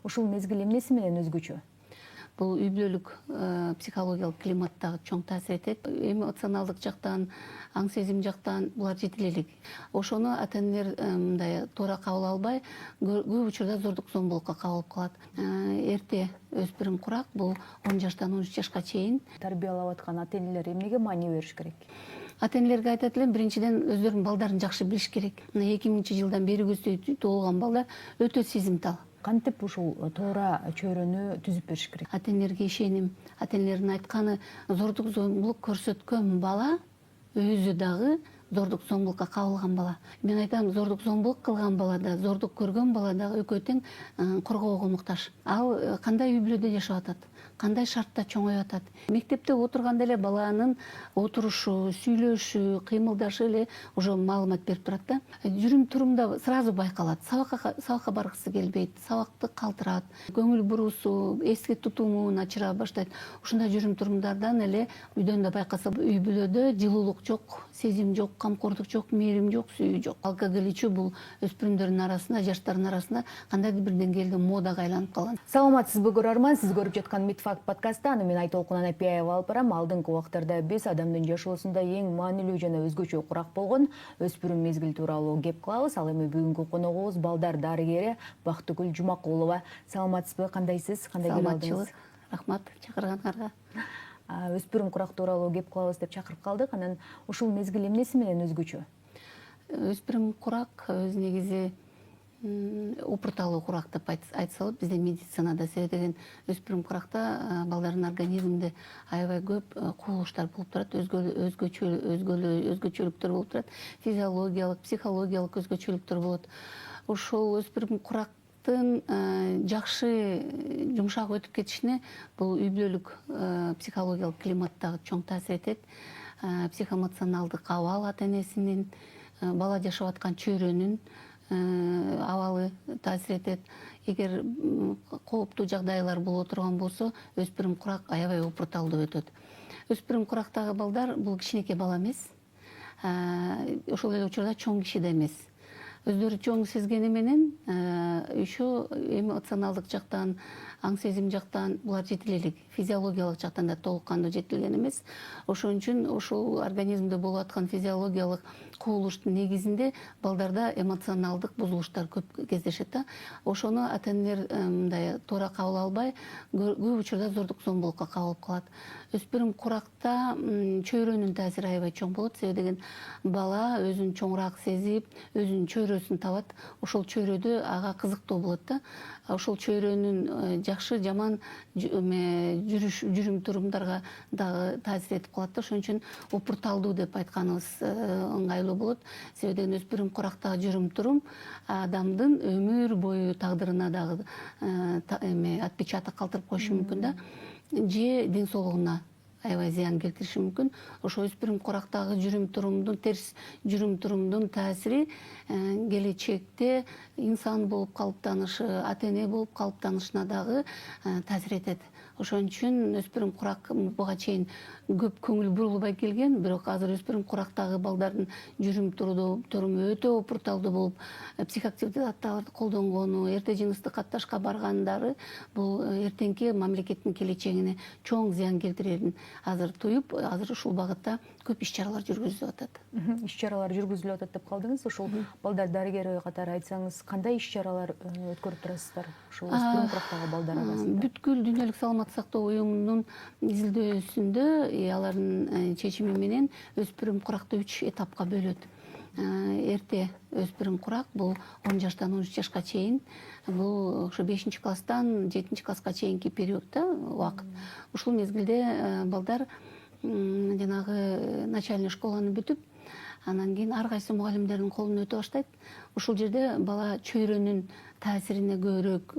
ушул мезгил эмнеси менен өзгөчө? Бұл үй бүлөлүк психологиялык климаттагы чоң таасир этет. Эмоционалдык жактан, аң сезим жактан булар жетилелик. Ошону ата энелер мындай туура кабыл албай, көп учурда зордук зомбулукка кабылып калат. Эрте өспүрүм курак бул 10 жаштан 13 жашка чейин Тарбиялап аткан ата энелер эмнеге маани бериш керек? Ата энелерге айтат элем, биринчиден өздөрүнүн балдарын жакшы билиш керек. 2000-жылдан бери көздөй тоолгон балдар өтө сезимтал. Кантип ушул туура чөйрөнү түзүп бериш керек? Ата энелерге ишеним. Ата энелердин айтканы, зордук зомбулук көрсөткөн бала өзү дагы зордук зомбулукка кабылган бала. Мен айтам, зордук зомбулук кылган бала да, зордук көргөн бала дагы экөө тең коргоого муктаж. Ал кандай үй бүлөдө жашап атат, кандай шартта чоңоюп атат. Мектепте отурганда эле баланын отурушу, сүйлөшү, кыймылдашы эле уже маалымат берип турат да. Жүрүм турумда сразу байкалат. Сабакка баргысы келбейт, сабакты калтырат, көңүл буруусу, эске тутуму начара баштайт. Ушундай жүрүм турумдардан эле үйдөн да байкаса, үй бүлөдө жылуулук жок, сезим жок, камкордук жок, мээрим жок, сүйүү жок. Алкоголь ичүү бул өспүрүмдөрдүн арасында, жаштардын арасында кандайдыр бир деңгээлде модага айланып калган. Саламатсызбы көрөрман, сиз көрүп жаткан Мидфакт подкастта аны мен Айтолкун Анапияева алып барам. Алдыңкы убактарда биз адамдын жашоосунда эң маанилүү жана өзгөчө курак болгон өспүрүм мезгил тууралуу кеп кылабыз. Ал эми бүгүнкү коногубуз балдар дарыгери Бактыгүл Жумакулова. Саламатсызбы, кандайсыз? Кандай Саламатчылык. Рахмат чакырганыңарга. Өспүрүм курак тууралуу кеп кылабыз деп чакырып калдык. Анан ушул мезгил эмнеси менен өзгөчө? Өспүрүм курак өзү негизи опурталуу курак деп айтса болот. Бизде медицинада себеп өспүрүм куракта балдардын организминде аябай көп кубулуштар болуп турат, өзгөчөлүктөр болуп турат, физиологиялык, психологиялык өзгөчөлүктөр болот. Ошол өспүрүм курактын жакшы жумшак өтүп кетишине бул үй бүлөлүк психологиялык климаттагы чоң таасир этет. Психоэмоционалдык абал ата энесинин, бала жашап аткан чөйрөнүн абалы таасир этет. Эгер кооптуу жагдайлар боло турган болсо, өспүрүм курак аябай опурталдуу өтөт. Өспүрүм курактагы балдар бул кичинекей бала эмес. Ошол эле учурда чоң киши да эмес. Өздөрү чоң сезгени менен еще эмоционалдык жактан, аң сезим жактан булар жетилелик. Физиологиялык жактан да толук кандуу жетилген эмес. Ошон үчүн ошол организмде болуп аткан физиологиялык кубулуштун негизинде балдарда эмоционалдык бузулуштар көп кездешет да. Ошону ата энелер мындай туура кабыл албай, көп учурда зордук зомбулукка кабылып калат. Өспүрүм куракта чөйрөнүн таасири аябай чоң болот. Себеби деген бала өзүн чоңураак сезип, өзүнүн чөйрөсүн табат. Ошол чөйрөдө ага кызыктуу болот да. Ошол чөйрөнүн жакшы жаман жүрүм турумдарга дагы таасир этип калат да. Ошон үчүн опурталдуу деп айтканыбыз ыңгайлуу болот. Себеби деген өспүрүм курактагы жүрүм турум адамдын өмүр бою тагдырына дагы отпечаток калтырып коюшу мүмкүн да. Же ден соолугуна аябай зыян келтириши мүмкүн. Ошо өспүрүм курактагы жүрүм турумдун, терс жүрүм турумдун таасири келечекте инсан болуп калыптанышы, ата эне болуп калыптанышына дагы таасир этет. Ошон үчүн өспүрүм курак буга чейин көп көңүл бурулбай келген, бирок азыр өспүрүм курактагы балдардын жүрүм туруму өтө опурталдуу болуп, психоактивдүү заттарды колдонгону, эрте жыныстык катташка баргандары бул эртеңки мамлекеттин келечегине чоң зыян келтирерин азыр туюп, азыр ушул багытта көп иш-чаралар жүргүзүлүп атат. Иш-чаралар жүргүзүлүп атат деп калдыңыз. Ушул балдар дарыгери катары айтсаңыз, кандай иш-чаралар өткөрүп турасыздар ушул өспүрүм курактагы балдар арасында? Бүткүл дүйнөлүк саламаттык сактоо уюмунун изилдөөсүндө алардын чечими менен өспүрүм куракты 3 этапка бөлөт. Эрте өспүрүм курак бул 10 жаштан 13 жашка чейин, бул ошо 5-класстан 7-класска чейинки периодта убакыт. Ушул мезгилде балдар жанагы начальный школаны бүтүп, анан кийин ар кайсы мугалимдердин колуна өтө баштайт. Ушул жерде бала чөйрөнүн таасирине көбүрөөк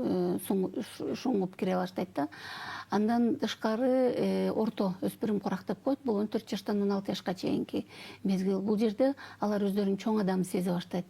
шуңуп кире баштайт да. Андан тышкары орто өспүрүм курак деп коет. Бул 14 жаштан 16 жашка чейинки мезгил. Бул жерде алар өздөрүн чоң адам сезе баштайт.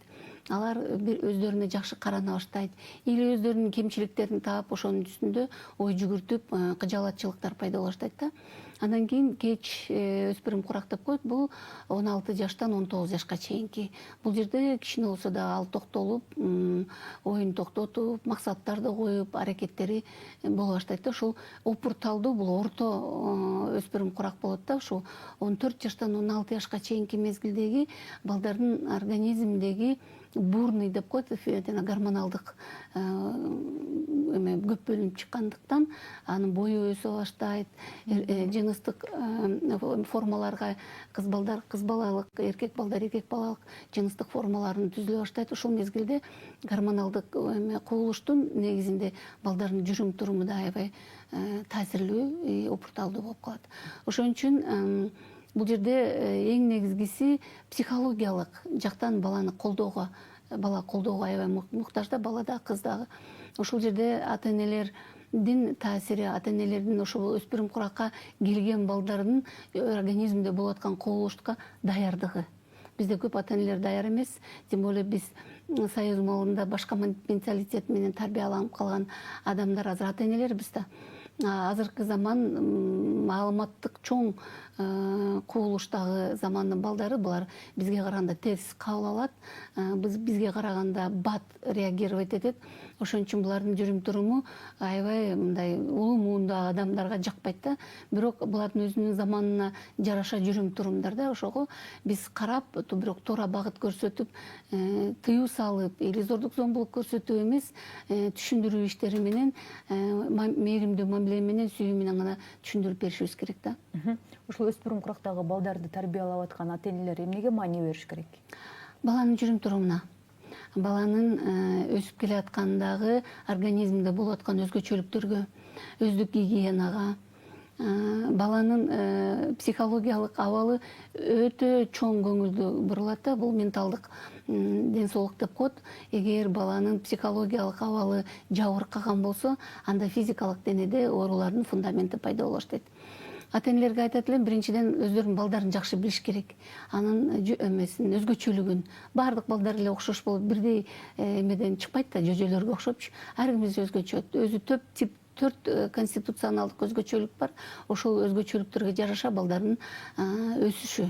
алар өздөрүнө жакшы карана баштайт или өздөрүнүн кемчиликтерин таап ошонун үстүндө ой жүгүртүп кыжаалатчылыктар пайда боло баштайт да. Андан кийин кеч өспүрүм курактап коет. Бул 16 жаштан 19 жашка чейинки. Бул жерде кичине болсо да ал токтолуп, оюн токтотуп, максаттарды коюп, аракеттери боло баштайт да. Ушул опурталдуу бул орто өспүрүм курак болот да. Ушул 14 жаштан 16 жашка чейинки мезгилдеги балдардын организминдеги бурный деп коет, жана гормоналдык эме көп бөлүнүп чыккандыктан анын бою өсө баштайт, жыныстык формаларга кыз балалык, эркек балалык жыныстык формаларын түзүлө баштайт. Ушул мезгилде гормоналдык кубулуштун негизинде балдардын жүрүм туруму да аябай таасирлүү, опурталдуу болуп калат. Ошон үчүн бул жерде эң негизгиси психологиялык жактан бала колдоого аябай муктаж да, бала да, кыз дагы. Ошол жерде ата энелердин таасири, ата энелердин ошол өспүрүм куракка келген балдардын организминде болуп аткан кубулушка даярдыгы. Бизде көп ата энелер даяр эмес, тем более биз союз малында башка менталитет менен тарбияланып калган адамдар азыр ата энелербиз да. Азыркы заман маалыматтык чоң кубулуштагы замандын балдары, булар бизге караганда тез кабыл алат, бизге караганда бат реагировать этет. Ошон үчүн булардын жүрүм туруму аябай мындай улуу муундагы адамдарга жакпайт да. Бирок булардын өзүнүн заманына жараша жүрүм турумдар да. Ошого биз карап, бирок туура багыт көрсөтүп, тыюу салып или зордук зомбулук көрсөтүү эмес, түшүндүрүү иштери менен, мээримдүү мамиле менен, сүйүү менен гана түшүндүрүп беришибиз керек да. Ушул өспүрүм курактагы балдарды тарбиялап аткан ата энелер эмнеге маани бериш керек? Баланын жүрүм турумуна, баланын өсүп келе аткандагы организминде болуп аткан өзгөчөлүктөргө, өздүк гигиенага, баланын психологиялык абалы өтө чоң көңүлдү бурулат да. Бул менталдык ден соолук деп коет. Эгер баланын психологиялык абалы жабыркаган болсо, анда физикалык денеде оорулардын фундаменти пайда боло баштайт. Ата энелерге айтат элем, биринчиден өздөрүнүн балдарын жакшы билиш керек. Анын эмесин, өзгөчөлүгүн. Баардык балдар эле окшош болуп, бирдей эмеден чыкпайт да, жөжөлөргө окшопчу. Ар кимибиз өзгөчө. Өзү 4 конституционалдык өзгөчөлүк бар. Ошол өзгөчөлүктөргө жараша балдардын өсүшү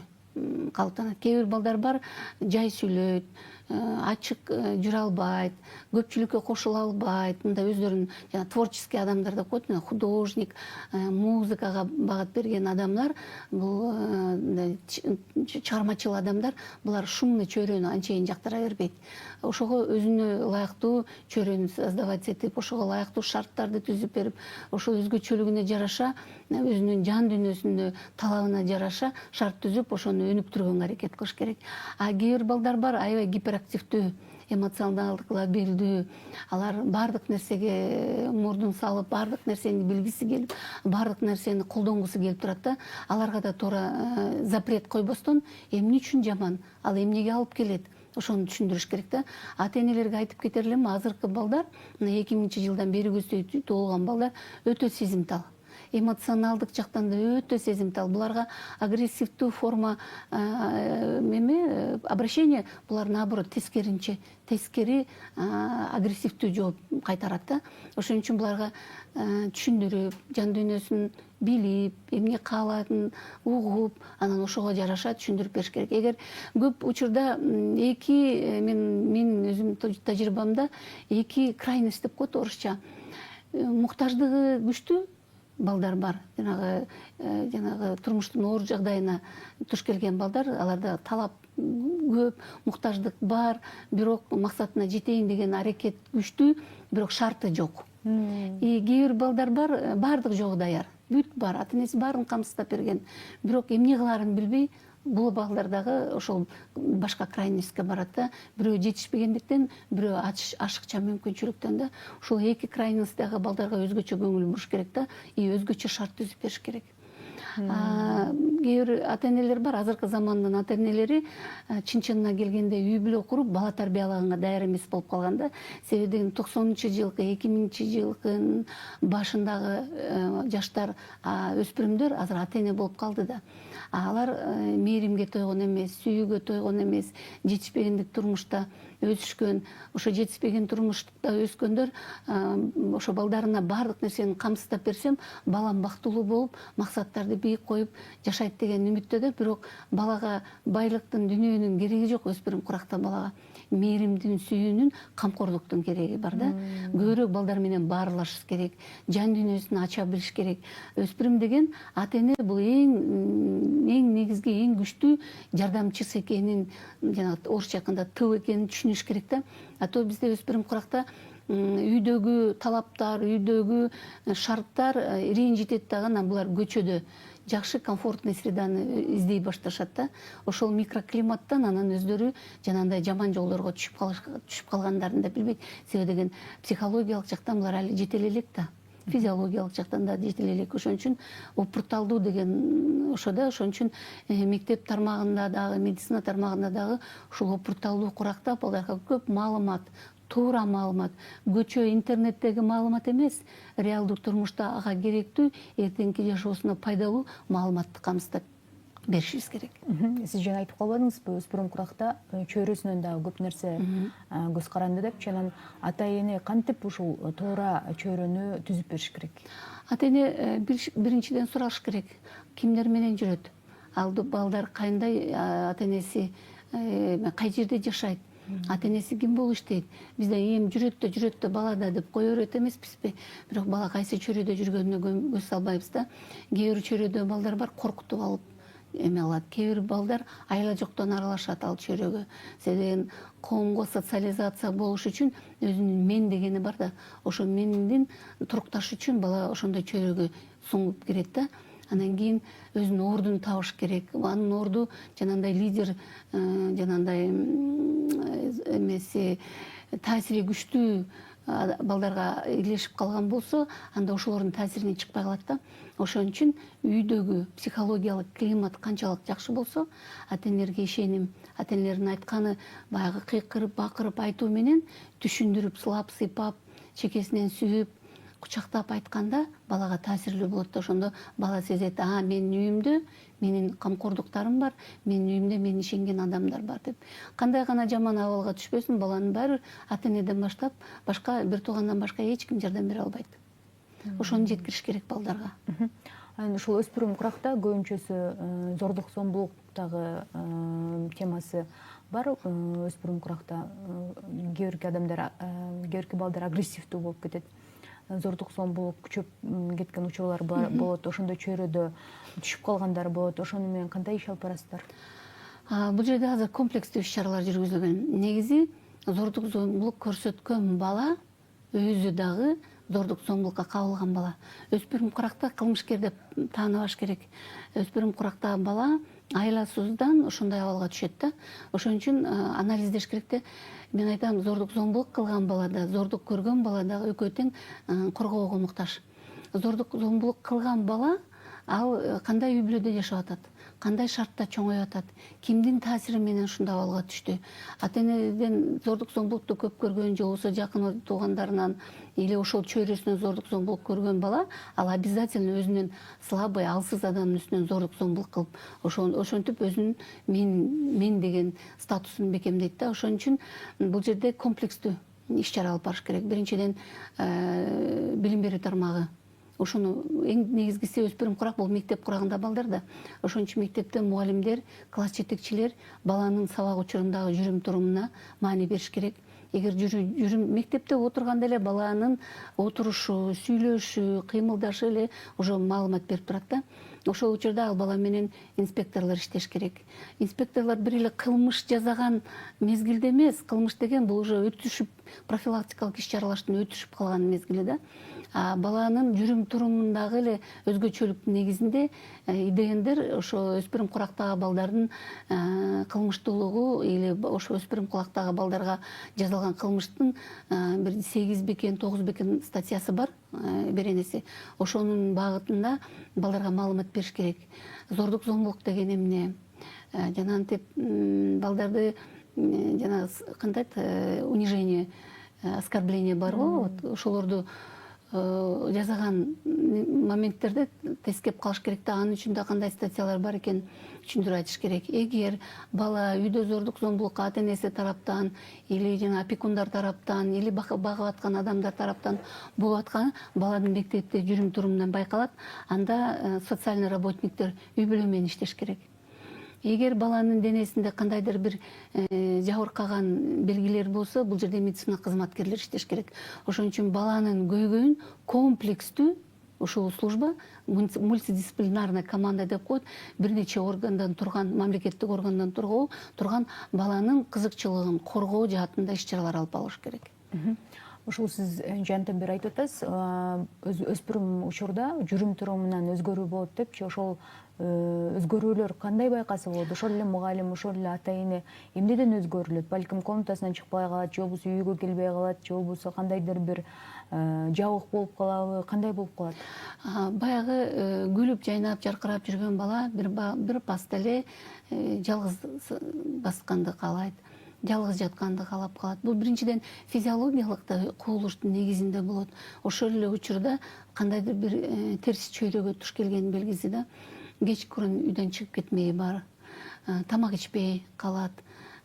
калыптанат. Кээ бир балдар бар, жай сүйлөйт, ачык жүрө албайт, көпчүлүккө кошула албайт. Мындай өздөрүнүн жана творческий адамдар деп коет, художник, музыкага багыт берген адамдар, бул чыгармачыл адамдар, булар шумный чөйрөнү анчейин жактыра бербейт. Ошого өзүнө ылайыктуу чөйрөнү создавать этип, ошого ылайыктуу шарттарды түзүп берип, ошол өзгөчөлүгүнө жараша, өзүнүн жан дүйнөсүндө талабына жараша шарт түзүп, ошону өнүктүргөнгө аракет кылыш керек. А кээ бир балдар бар, аябай гиперактивдүү, эмоционалдык лабилдүү, алар баардык нерсеге мурдун салып, баардык нерсени билгиси келип, баардык нерсени колдонгусу келип турат да. Аларга да туура запрет койбостон, эмне үчүн жаман, ал эмнеге алып келет, ошону түшүндүрүш керек да. Ата энелерге айтып кетер элем, азыркы балдар, 2000-жылдан бери туулган балдар өтө сезимтал. Эмоционалдык жактан да өтө сезимтал. Буларга агрессивдүү форма обращение, булар наоборот тескери агрессивдүү жооп кайтарат да. Ошон үчүн буларга түшүндүрүп, жан дүйнөсүн билип, эмне каалаарын угуп, анан ошого жараша түшүндүрүп бериш керек. Эгер көп учурда менин өзүмдүн тажрыйбамда эки крайность деп коет орусча. Муктаждыгы күчтүү балдар бар. Жанагы турмуштун оор жагдайына туш келген балдар, аларда талап көп, муктаждык бар, бирок максатына жетейин деген аракет күчтүү, бирок шарты жок. Кээ бир балдар бар, баардык жогу даяр, бүт бар, ата энеси баарын камсыздап берген, бирок эмне кылаарын билбей, бул балдар дагы ошол башка крайностьке барат да. Бирөө жетишпегендиктен, бирөө ашыкча мүмкүнчүлүктөн да. Ушул эки крайностьтагы балдарга өзгөчө көңүл буруш керек да, и өзгөчө шарт түзүп бериш керек. Кээ бир ата энелер бар, азыркы замандын ата энелери чын-чынына келгенде үй бүлө куруп, бала тарбиялаганга даяр эмес болуп калган да. Себеби 90-жылкы, 2000-жылкынын башындагы жаштар, өспүрүмдөр азыр ата эне болуп калды да. Алар мээримге тойгон эмес, сүйүүгө тойгон эмес, жетишпегендик турмушта өсүшкөн, ошо жетишпеген турмушта өскөндөр ошо балдарына баардык нерсени камсыздап берсем, балам бактылуу болуп, максаттарды бийик коюп жашайт деген үмүттө. Бирок балага байлыктын, дүйнөнүн кереги жок. Өспүрүм куракта балага мээримдин, сүйүүнүн, камкорлуктун кереги бар да. Көбүрөөк балдар менен баарлашыш керек, жан дүйнөсүн ача билиш керек. Өспүрүм деген ата эне бул эң негизги, эң күчтүү жардамчысы экенин, жана орусча айтканда тыл экенин түшүнүш керек да. А то бизде өспүрүм куракта үйдөгү талаптар, үйдөгү шарттар ренжитет дагы, анан булар көчөдө жакшы комфортный среданы издей башташат да. Ошол микроклиматтан анан өздөрү жанагындай жаман жолдорго түшүп калгандарын да билбейт. Себеби деген психологиялык жактан булар али жете элек да. Физиологиялык жактан да жете элек. Ошон үчүн опурталдуу деген ошо да. Ошон үчүн мектеп тармагында дагы, медицина тармагында дагы ушул опурталдуу куракта балдарга көп маалымат, туура маалымат, көчө интернеттеги маалымат эмес, реалдуу турмушта ага керектүү, эртеңки жашоосуна пайдалуу маалыматты камсыздап беришибиз керек. Сиз жана айтып калбадыңызбы, өспүрүм куракта чөйрөсүнөн дагы көп нерсе көз каранды деп, анан ата эне кантип ушул туура чөйрөнү түзүп бериш керек? Ата эне биринчиден сураш керек, кимдер менен жүрөт, ал балдар кандай, ата энеси кай жерде жашайт, ата энеси ким болуп иштейт. Бизде эми жүрөт бала да деп кое берет эмеспизби? Бирок бала кайсы чөйрөдө жүргөнүнө көз салбайбыз да. Кээ бир чөйрөдө балдар бар, коркутуп алып эме алат. Кээ бир балдар айла жоктон аралашат ал чөйрөгө. Себеби коомго социализация болуш үчүн өзүнүн мен дегени бар да. Ошо мендин турукташ үчүн бала ошондой чөйрөгө суңуп кирет да. Анан кийин өзүнүн ордун табыш керек. Анын орду жанагындай лидер, жанагындай эмеси таасири күчтүү балдарга илешип калган болсо, анда ошолордун таасиринен чыкпай калат да. Ошон үчүн үйдөгү психологиялык климат канчалык жакшы болсо, ата энелерге ишеним, ата энелердин айтканы баягы кыйкырып, бакырып айтуу менен түшүндүрүп, сылап, сыйпап, чекесинен сүйүп, кучактап айтканда балага таасирлүү болот да. Ошондо бала сезет, менин үйүмдө менин камкордуктарым бар, менин үйүмдө менин ишенген адамдар бар деп. Кандай гана жаман абалга түшпөсүн, баланын баары ата энеден баштап, башка бир туугандан башка эч ким жардам бере албайт. Ошону жеткириш керек балдарга. Анан ушул өспүрүм куракта көбүнчөсү зордук зомбулуктагы темасы бар. Өспүрүм куракта кээ бирки адамдар, кээ бирки балдар агрессивдүү болуп кетет. Зордук зомбулук күчөп кеткен учурлар болот, ошондой чөйрөдө түшүп калгандар болот. Ошону менен кандай иш алып барасыздар? Бул жерде азыр комплекстүү иш-чаралар жүргүзүлгөн. Негизи зордук зомбулук көрсөткөн бала өзү дагы зордук зомбулукка кабылган бала. Өспүрүм куракта кылмышкер деп тааныбаш керек. Өспүрүм курактагы бала айласыздан ошондой абалга түшөт да. Ошон үчүн анализдеш керек да. Мен айтам, зордук зомбулук кылган бала да, зордук көргөн бала да экөө тең коргоого муктаж. Зордук зомбулук кылган бала ал кандай үй бүлөдө жашап атат, кандай шартта чоңоюп атат, кимдин таасири менен ушундай абалга түштү. Ата энеден зордук зомбулукту көп көргөн же болбосо жакын туугандарынан или ошол чөйрөсүнөн зордук зомбулук көргөн бала, ал обязательно өзүнүн слабый, алсыз адамдын үстүнөн зордук зомбулук кылып, ошентип өзүнүн мен деген статусун бекемдейт да. Ошон үчүн бул жерде комплекстүү иш-чара алып барыш керек. Биринчиден билим берүү тармагы. Ошону эң негизгиси өспүрүм курак бул мектеп курагында балдар да. Ошон үчүн мектепте мугалимдер, класс жетекчилер баланын сабак учурундагы жүрүм турумуна маани бериш керек. Эгер жүрүм мектепте отурганда эле баланын отурушу, сүйлөшү, кыймылдашы эле уже маалымат берип турат да. Ошол учурда ал бала менен инспекторлор иштеш керек. Инспекторлор бир эле кылмыш жазаган мезгилде эмес, кылмыш деген бул уже өтүшүп, профилактикалык иш-чаралаштын өтүшүп калган мезгили да. Баланын жүрүм турумундагы эле өзгөчөлүктүн негизинде идеендер ошо өспүрүм курактагы балдардын кылмыштуулугу или ошо өспүрүм курактагы балдарга жазылган кылмыштын бир 8 бекен, 9 бекен статьясы бар, беренеси. Ошонун багытында балдарга маалымат бериш керек. Зордук зомбулук деген эмне? Жанагынтип балдарды жанагы кантайт унижение, оскорбление бар го, ошолорду жасаган моменттерде тескеп калыш керек да, анын үчүн да кандай статьялар бар экен түшүндүрүп айтыш керек. Эгер бала үйдө зордук зомбулукка ата энеси тараптан или жана опекундар тараптан или багып аткан адамдар тараптан болуп атканы баланын мектепте жүрүм турумунан байкалат, анда социальный работниктер үй бүлө менен иштеш керек. Эгер баланын денесинде кандайдыр бир жабыркаган белгилер болсо, бул жерде медицина кызматкерлери иштеш керек. Ошон үчүн баланын көйгөйүн комплекстүү ушул служба, мультидисциплинарная команда деп коет, бир нече органдан турган, мамлекеттик органдан турган баланын кызыкчылыгын коргоо жаатында иш-чаралар алып барыш керек. Ушул сиз жантан бери айтып атасыз, өспүрүм учурда жүрүм турумунан өзгөрүү болот депчи, ошол өзгөрүүлөр кандай байкаса болот? Ошол эле мугалим, ошол эле ата эне эмнеден өзгөрүлөт? Балким комнатасынан чыкпай калат, же болбосо үйгө келбей калат, же болбосо кандайдыр бир жабык болуп калабы, кандай болуп калат? Баягы күлүп жайнап жаркырап жүргөн бала бир паста эле жалгыз басканды каалайт, жалгыз жатканды каалап калат. Бул биринчиден физиологиялык да кубулуштун негизинде болот. Ошол эле учурда кандайдыр бир терс чөйрөгө туш келгенин белгиси да. Кечкурун үйдөн чыгып кетмеги бар, тамак ичпей калат,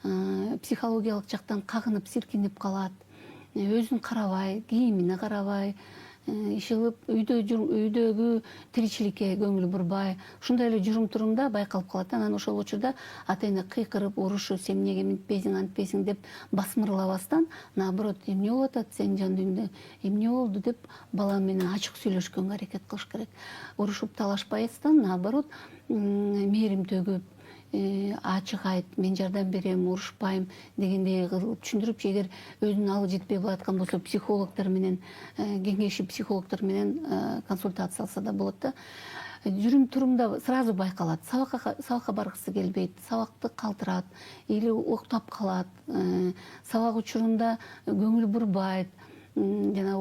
психологиялык жактан кагынып сиркинип калат, өзүн карабай, кийимине карабай, ишылып үйдөгү тиричиликке көңүл бурбай, ушундай эле жүрүм турумда байкалып калат. Анан ошол учурда ата эне кыйкырып, урушуп, сен эмнеге минтпейсиң, антпейсиң деп басмырлабастан, наоборот, эмне болуп атат сенин жан дүйнөдө, эмне болду деп бала менен ачык сүйлөшкөнгө аракет кылыш керек. Урушуп талашпастан, наоборот, мээрим төгүп, ачык айт, мен жардам берем, урушпайм дегендей кылып түшүндүрүп, эгер өзүнүн алып жетпей бараткан болсо психологдор менен кеңешип, психологдор менен консультация алса да болот да. Жүрүм турумда сразу байкалат. Сабакка баргысы келбейт, сабакты калтырат или уктап калат, сабак учурунда көңүл бурбайт, жана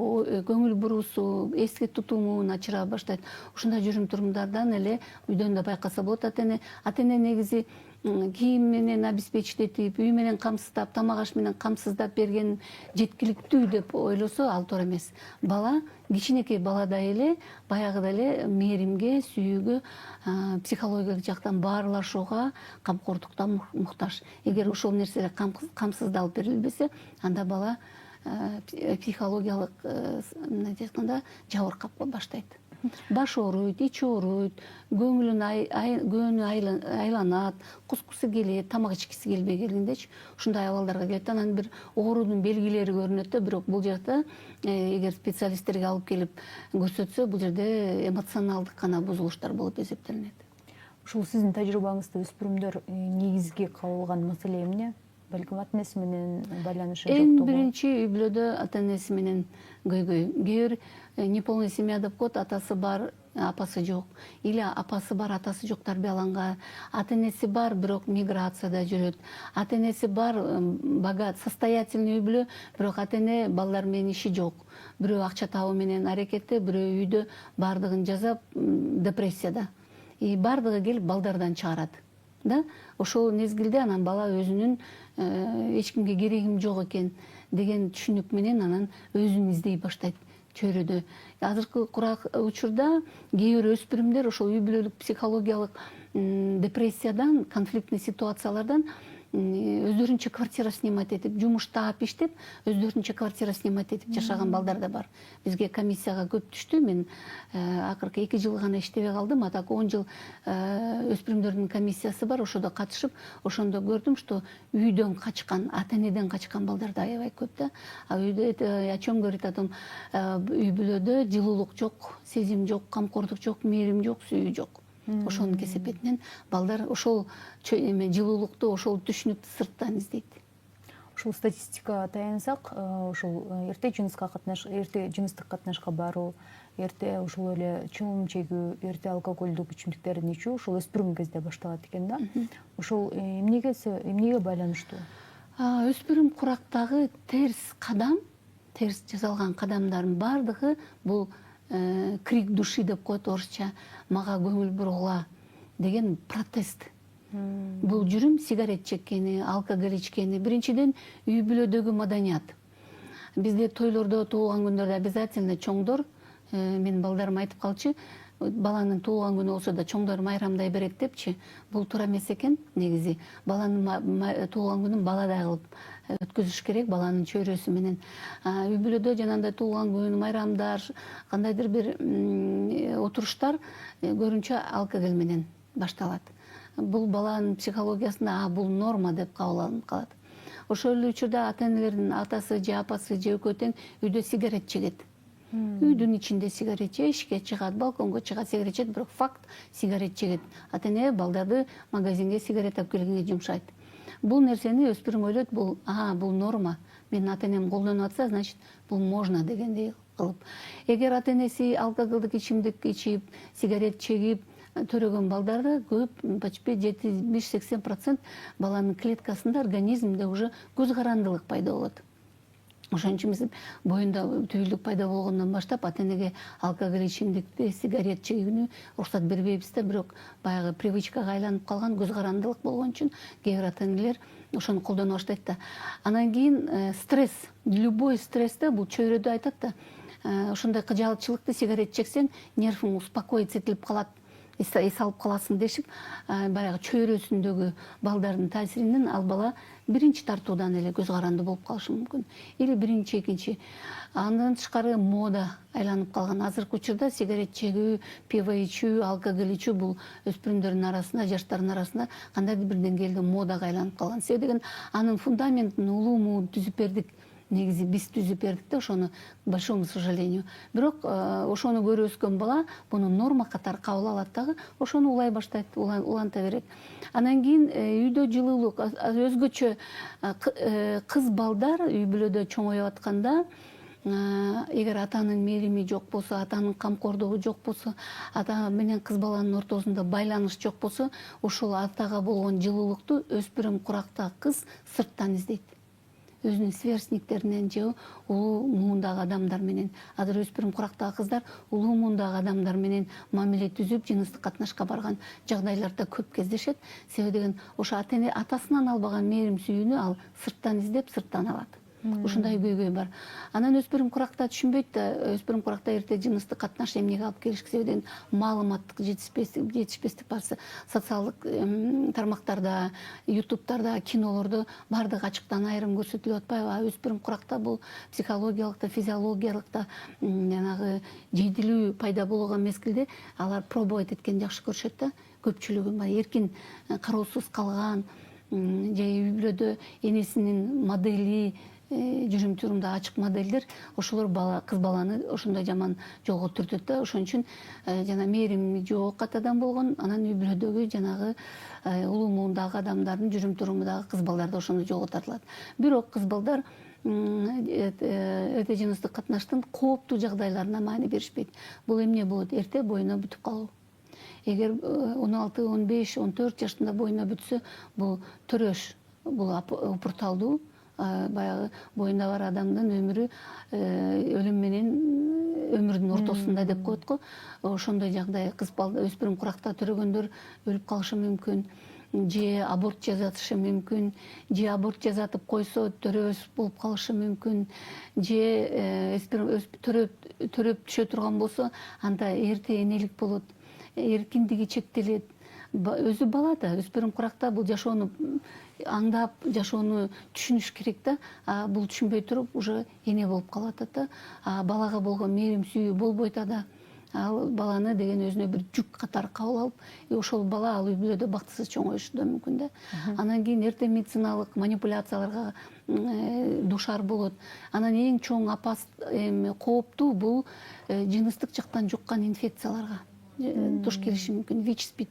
көңүл буруусу, эске тутуму начара баштайт. Ушундай жүрүм турумдардан эле үйдөн да байкаса болот. Ата эне негизи кийим менен обеспечить үй менен камсыздап, тамак аш менен камсыздап берген жеткиликтүү деп ойлосо, ал туура эмес. Бала, кичинекей баладай эле баягыдай эле мээримге, сүйүүгө, психологиялык жактан баарлашууга, камкордуктан муктаж. Эгер ошол нерселер камсыздалып берилбесе, анда бала психологиялык мындай айтканда жабыркап баштайт. Баш ооруйт, ичи ооруйт, көңүлү айланат, кускусы келет, тамак ичкиси келбей келгендечи, ушундай абалдарга келет. Анан бир оорунун белгилери көрүнөт да, бирок бул жакта эгер специалисттерге алып келип көрсөтсө, бул жерде эмоционалдык гана бузулуштар болуп эсептелинет. Ушул сиздин тажрыйбаңызда өспүрүмдөр негизги кабылган маселе эмне? Балким ата энеси менен байланышы жоктугу. Эң биринчи үй бүлөдө ата энеси менен көйгөй. Кээ бир неполный семья деп коет, атасы бар, апасы жок. Или апасы бар, атасы жок тарбияланган. Ата энеси бар, бирок миграцияда жүрөт. Ата энеси бар, богат, состоятельный үй бүлө, бирок ата эне балдар менен иши жок. Бирөө акча табуу менен аракетте, бирөө үйдө бардыгын жасап, депрессияда. И бардыгы келип балдардан чыгарат. Да? Ошол мезгилде анан бала өзүнүн эч кимге керегим жок экен деген түшүнүк менен анан өзүн издей баштайт чөйрөдө. Азыркы курак учурда кээ бир өспүрүмдөр ошол үй бүлөлүк психологиялык депрессиядан, конфликтный ситуациялардан өздөрүнчө квартира снимать этип, жумуштап, иштеп, өздөрүнчө квартира снимать этип жашаган балдар да бар. Бизге комиссияга көп түштү. Мен акыркы 2 жыл гана иштебей калдым. А так 10 жыл өспүрүмдөрдүн комиссиясы бар. Ошодо катышып, ошондо көрдүм, что үйдөн качкан, ата энеден качкан балдар да аябай көп да. А үйдө о чем говорит о том, үй бүлөдө жылуулук жок, сезим жок, камкордук жок, мээрим жок, сүйүү жок. Ошонун кесепетинен балдар ошол жылуулукту, ошол түшүнүктү сырттан издейт. Ушул статистикага таянсак, ушул эрте жыныстык катнашка баруу, эрте ушул эле чоң чегүү, эрте алкоголдук ичимдиктердин ичүү ушул өспүрүм кезде башталат экен да. Ошол эмнеге байланыштуу? Өспүрүм курактагы терс жасалган кадамдардын бардыгы бул крик души деп коет орусча, мага көңүл бургула деген протест. Бул жүрүм сигарет чеккени, алкоголь ичкени, биринчиден үй бүлөдөгү маданият. Бизде тойлордо, туулган күндөрдө обязательно чоңдор мен балдарым айтып калчу, баланын туулган күнү болсо да чоңдор майрамдай берет депчи. Бул туура эмес экен. Негизи баланын туулган күнүн баладай кылып өткөзүш керек, баланын чөйрөсү менен. Үй бүлөдө жанагындай туулган күн, майрамдар, кандайдыр бир отуруштар көбүнчө алкоголь менен башталат. Бул баланын психологиясында бул норма деп кабыл алынып калат. Ошол эле учурда ата-энелердин атасы же апасы же экөө тең үйдө сигарет чегет. Үйдүн ичинде сигарет чегет, эшикке чыгат, балконго чыгат, сигарет чегет, бирок факт сигарет чегет. Ата-эне балдарды магазинге сигарет алып келгенге жумшайт. Бул нерсени өспүрүм ойлойт, бул норма. Менин ата-энем колдонуп атса, значит, бул можно дегендей кылып. Эгер ата-энеси алкоголдук ичимдик ичип, сигарет чегип төрөгөн балдарда көп, почти 70-80% баланын клеткасында, организмде уже көз карандылык пайда болот. Ошон үчүн биз боюнда түйүлдүк пайда болгондон баштап ата-энеге алкоголь ичимдикти, сигарет чегүүнү уруксат бербейбиз да, бирок баягы привычкага айланып калган, көз карандылык болгон үчүн кээ бир ата-энелер ошону колдоно баштайт да. Анан кийин стресс, любой стрессте бул чөйрөдө айтат да, ошондой кыжаалчылыкты сигарет чексең, нервиң успокоиться этилип калат, эс алып каласың дешип, баягы чөйрөсүндөгү балдардын таасиринен ал бала биринчи тартуудан эле көз каранды болуп калышы мүмкүн. Или биринчи, экинчи. Андан тышкары мода айланып калган. Азыркы учурда сигарет чегүү, пиво ичүү, алкоголь ичүү бул өспүрүмдөрдүн арасында, жаштардын арасында кандайдыр бир деңгээлде модага айланып калган. Себеби деген анын фундаментин, улумун түзүп бердик. Негизи биз түзүп бердик да ошону, к большому сожалению. Бирок ошону көрүп өскөн бала буну норма катары кабыл алат дагы, ошону улай баштайт, уланта берет. Анан кийин үйдө жылуулук, өзгөчө кыз балдар үй бүлөдө чоңоюп атканда, эгер атанын мээрими жок болсо, атанын камкордугу жок болсо, ата менен кыз баланын ортосунда байланыш жок болсо, ошол атага болгон жылуулукту өспүрүм курактагы кыз сырттан издейт. Өзүнүн сверстниктеринен же улуу муундагы адамдар менен. Азыр өспүрүм курактагы кыздар улуу муундагы адамдар менен мамиле түзүп, жыныстык катнашка барган жагдайларда көп кездешет. Себеби деген ошо ата-эне атасынан албаган мээрим сүйүүнү ал сырттан издеп, сырттан алат. Ушундай көйгөй бар. Анан өспүрүм куракта түшүнбөйт да, өспүрүм куракта эрте жыныстык катнаш эмнеге алып келиши, себебин маалыматтык жетишпестик барсы, социалдык тармактарда, ютубтарда, кинолордо баардыгы ачыктан айрым көрсөтүлүп атпайбы? Өспүрүм куракта бул психологиялык да, физиологиялык да жанагы жейдилүү пайда болгон мезгилде алар пробовать эткенди жакшы көрүшөт да. Көпчүлүгү эркин кароосуз калган же үй бүлөдө энесинин модели, жүрүм турумда ачык модельдер, ошолор кыз баланы ошондой жаман жолго түртөт да. Ошон үчүн жана мээрими жок атадан болгон, анан үй бүлөдөгү жанагы улуу муундагы адамдардын жүрүм турумундагы кыз балдар да ошондой жолго тартылат. Бирок кыз балдар эрте жыныстык катнаштын кооптуу жагдайларына маани беришпейт. Бул эмне болот? Эрте боюна бүтүп калуу. Эгер 16, 15, 14 жаштында боюна бүтсө, бул төрөш, бул упурталдуу, баягы боюнда бар адамдын өмүрү өлүм менен өмүрдүн ортосунда деп коет го. Ошондой жагдай кыз бала өспүрүм куракта төрөгөндөр өлүп калышы мүмкүн, же аборт жасатышы мүмкүн, же аборт жасатып койсо төрөбөс болуп калышы мүмкүн, же төрөп түшө турган болсо, анда эрте энелик болот, эркиндиги чектелет. Өзү бала да, өспүрүм куракта бул жашоону аңдап, жашоону түшүнүш керек да. Бул түшүнбөй туруп уже эне болуп калып атат да. Балага болгон мээрим сүйүү болбойт ада. Ал баланы деген өзүнө бир жүк катары кабыл алып, ошол бала ал үй бүлөдө бактысыз чоңоюшу да мүмкүн да. Анан кийин эрте медициналык манипуляцияларга душар болот. Анан эң чоң кооптуу бул жыныстык жактан жуккан инфекцияларга туш келиши мүмкүн, ВИЧ-СПИД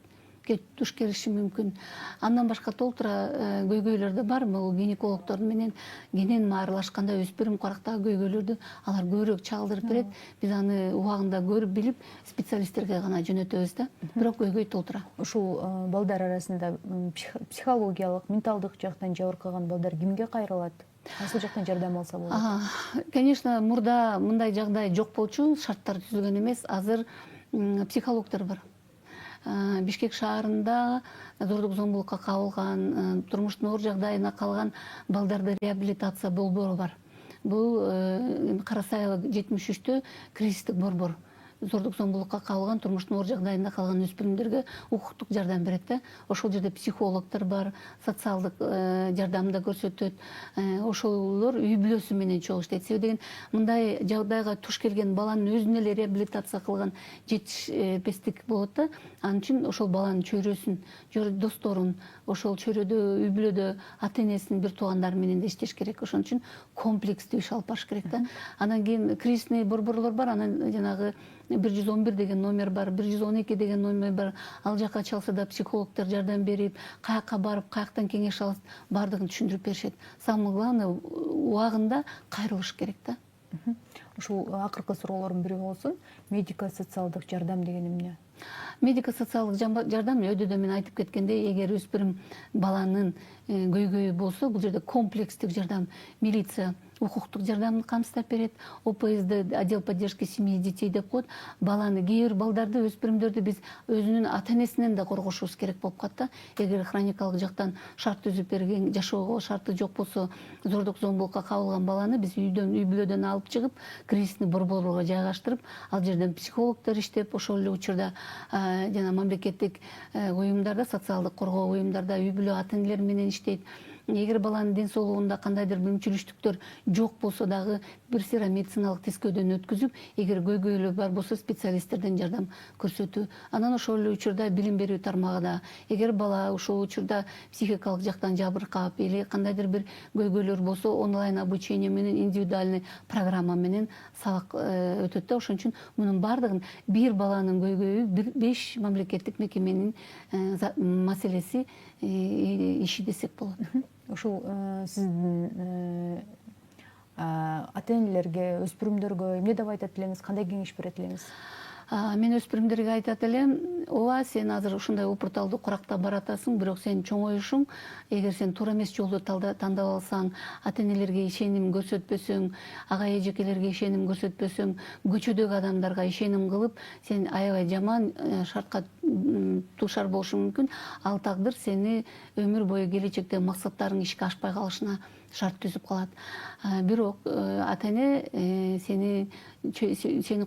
туш келиши мүмкүн. Андан башка толтура көйгөйлөр да бар. Бул гинекологдор менен кенен аралашканда өспүрүм курактагы көйгөйлөрдү алар көбүрөөк чагылдырып берет. Биз аны убагында көрүп билип, специалисттерге гана жөнөтөбүз да. Бирок көйгөй толтура. Ушул балдар арасында психологиялык, менталдык жактан жабыркаган балдар кимге кайрылат? Кайсы жактан жардам алса болот? Конечно, мурда мындай жагдай жок болчу, шарттар түзүлгөн эмес. Азыр психологдор бар. Бишкек шаарында зордук зомбулукка кабылган, турмуштун оор жагдайына калган балдарды реабилитация борбору бар. Бул Карасаева 73-тө кризистик борбор. зордук зомбулукка кабылган, турмуштун оор жагдайында калган өспүрүмдөргө укуктук жардам берет да. Ошол жерде психологдор бар, социалдык жардам да көрсөтөт. Ошолор үй бүлөсү менен чогуу иштейт. Себеби деген мындай жагдайга туш келген баланын өзүнө эле реабилитация кылган жетишпестик болот да. Анын үчүн ошол баланын чөйрөсүн, досторун, ошол чөйрөдө, үй бүлөдө ата энесинин бир туугандары менен да иштеш керек. Ошон үчүн комплекстүү иш алып барыш керек да. Анан кийин кризисный борборлор бар, анан жанагы 111 деген номер бар, 112 деген номер бар. Ал жака чалса да психологдор жардам берип, каяка барып, каяктан кеңеш алып, бардыгын түшүндүрүп беришет. Самое главное, убагында кайрылыш керек да. Ушул акыркы суроолордун бири болсун, медико-социалдык жардам деген эмне? Медико-социалдык жардам өйдө мен айтып кеткендей, эгер өспүрүм баланын көйгөйү болсо, бул жерде комплекстик жардам, милиция укуктук жардамды камсыздап берет. ОПСД, отдел поддержки семьи и детей деп коет. Баланы, кээ бир балдарды, өспүрүмдөрдү биз өзүнүн ата энесинен да коргошубуз керек болуп калат да. Эгер хроникалык жактан шарт түзүп берген, жашоого шарты жок болсо, зордук зомбулукка кабылган баланы биз үй бүлөдөн алып чыгып, кризисный борборго жайгаштырып, ал жерден психологдор иштеп, ошол эле учурда жана мамлекеттик уюмдарда, социалдык коргоо уюмдарда үй бүлө ата энелер менен иштейт. Эгер баланын ден соолугунда кандайдыр мүмкүнчүлүктөр жок болсо дагы бир сыйра медициналык тескөөдөн өткүзүп, эгер көйгөйлөр бар болсо специалисттерден жардам көрсөтүү. Анан ошол эле учурда билим берүү тармагында, эгер бала ошол учурда психикалык жактан жабыркап или кандайдыр бир көйгөйлөр болсо, онлайн обучение менен, индивидуальный программа менен сабак өтөт да. Ошон үчүн мунун бардыгын бир баланын көйгөйү 5 мамлекеттик мекеменин маселеси иши десек болот. Ушул сиздин ата энелерге, өспүрүмдөргө эмне деп айтат элеңиз, кандай кеңеш берет элеңиз? Мен өспүрүмдөргө айтат элем, ооба, сен азыр ушундай упурталдуу куракта баратасың, бирок сен чоңоюшуң, эгер сен туура эмес жолду тандап алсаң, ата энелерге ишеним көрсөтпөсөң, ага эжекелерге ишеним көрсөтпөсөң, көчөдөгү адамдарга ишеним кылып, сен аябай жаман шартка дуушар болушуң мүмкүн. Ал тагдыр сени өмүр бою келечекте максаттарың ишке ашпай калышына шарт түзүп калат. Бирок ата эне сени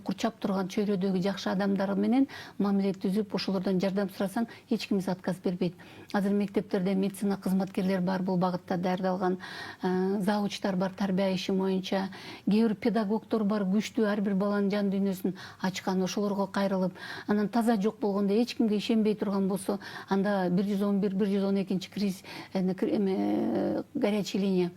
курчап турган чөйрөдөгү жакшы адамдар менен мамиле түзүп, ошолордон жардам сурасаң, эч ким отказ бербейт. Азыр мектептерде медицина кызматкерлер бар, бул багытта даярдалган, завучтар бар, тарбия иши боюнча, кээ бир педагогдор бар, күчтүү, ар бир баланын жан дүйнөсүн ачкан, ошолорго кайрылып, анан таза жок болгондо, эч кимге ишенбей турган болсо, анда 111, 112 кризис горячая линия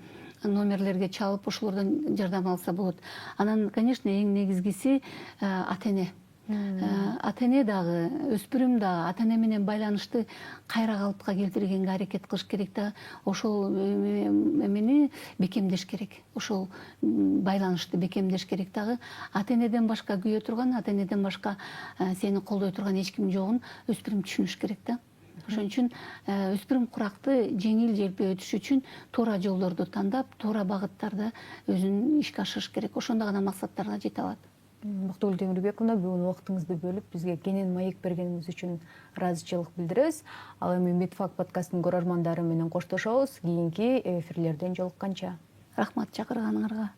номерлерге чалып, ошолордон жардам алса болот. Анан, конечно, эң негизгиси ата эне. Ата эне дагы, өспүрүм да ата эне менен байланышты кайра калыпка келтиргенге аракет кылыш керек да. Ошол эмени бекемдеш керек. Ошол байланышты бекемдеш керек дагы. Ата энеден башка күйө турган, ата энеден башка сени колдой турган эч ким жогун өспүрүм түшүнүш керек да. Ошон үчүн өспүрүм куракты жеңил желпи өтүш үчүн туура жолдорду тандап, туура багыттарда өзүн ишке ашырыш керек. Ошондо гана максаттарга жете алат. Бактыгүл Темирбековна, бүгүн убактыңызды бөлүп, бизге кенен маек бергениңиз үчүн ыраазычылык билдиребиз. Ал эми Медфак подкастынын көрөрмандары менен коштошобуз. Кийинки эфирлерден жолукканча. Рахмат чакырганыңарга.